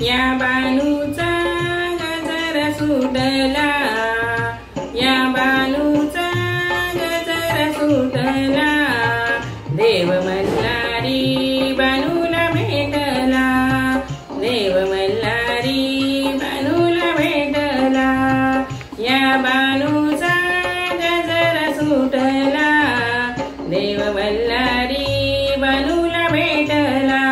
या बानूचा गजर सुटला, या बानूचा गजर सुटला, देव मल्हारी बानूला भेटला, देव मल्हारी बानूला भेटला, या बानूचा गजर सुटला, देव मल्हारी बानूला भेटला,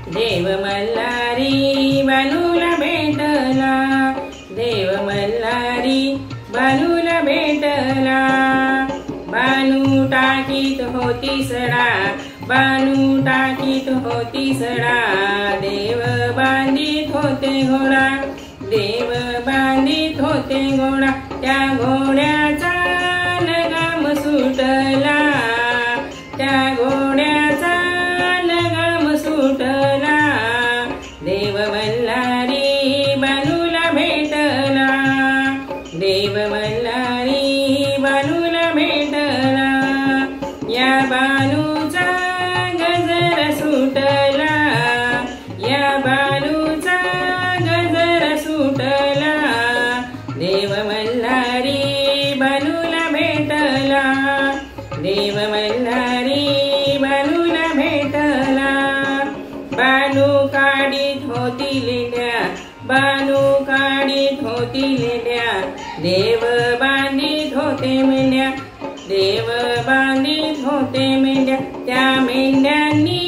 देव मल्हारी बानूला भेटला, देव मल्हारी बानूला भेटला। बानू टाकीत होती सडा, बानू टाकीत होती सडा, देव बांधीत होते घोडा, देव बांधीत होते घोडा, त्या घोड्याचा लगाम सुटला, त्या घोड्याचा लगाम सुटला, देव मल्हारी बानूला भेटला, देव मल्हारी बानूला भेटला, या बानूचा गजर सुटला, या बानूचा गजर सुटला, देव मल्हारी बानूला भेटला, देव मल्हारी बानूला भेटला। बानू काढीत होती लेंड्या, बानू काढीत होती लेंड्या, देव बांधीत होते मेंढ्या, देव बांधीत होते मेंढ्या, त्या मेंढ्यांनी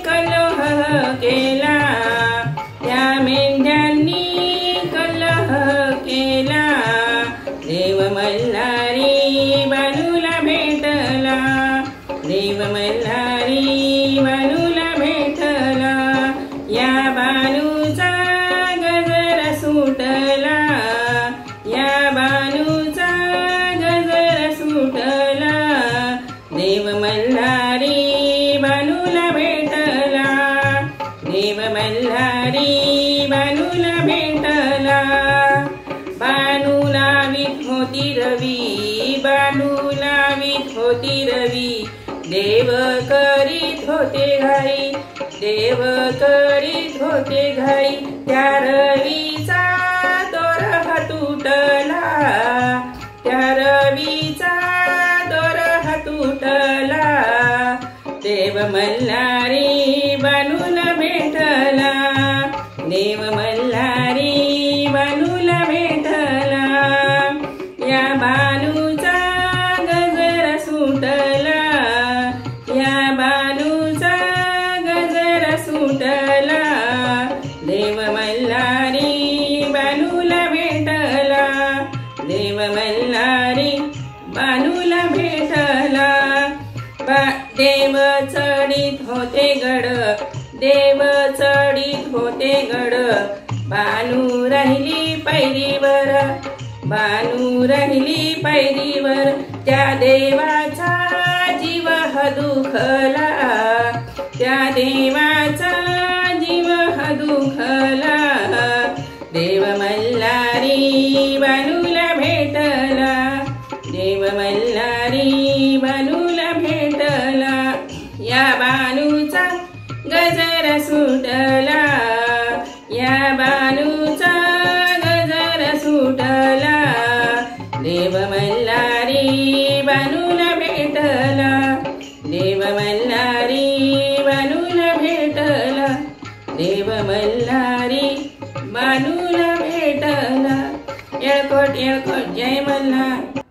कलह केला, त्या मेंढ्यांनी कलह केला, देव मल्हारी बानूला भेटला, देव मल्हारी बानूला भेटला, या बानूचा गजर सुटला, या बानूचा गजर सुटला, देव मल्हारी बानूला भेटला, देव मल्हारी बानूला भेटला। बानू लावीत होती रवी, बानू लावीत होती रवी, देव करीत होते घाई, देव करीत होते घाई, त्या रवीचा दोर तुटला, त्या रवीचा दोर तुटला, देव मल्हारी बानूला भेटला, देव मल्हारी बानूला भेटला, या बानूचा गजर सुटला, या बानूचा गजर सुटला, देव मल्हारी बानूला भेटला, देव मल्हारी बानूला भेटला। देव चढीत होते गड, देव चढीत होते गड, बानू राहिली पैरीवर, बानू राहिली पैरीवर, त्या देवाचा जीव दुखला, त्या देवाचा जीव दुखला, देव मल्हारी बानूला भेटला, देव मल्हारी बानूला भेटला, या बानूचा गजर सुटला, या बानूचा गजर सुटला, देव मल्हारी बानूला भेटला, देव मल्हारी बानूला भेटला, देव मल्हारी बानूला भेटला। येळकोट येळकोट जय मल्हार।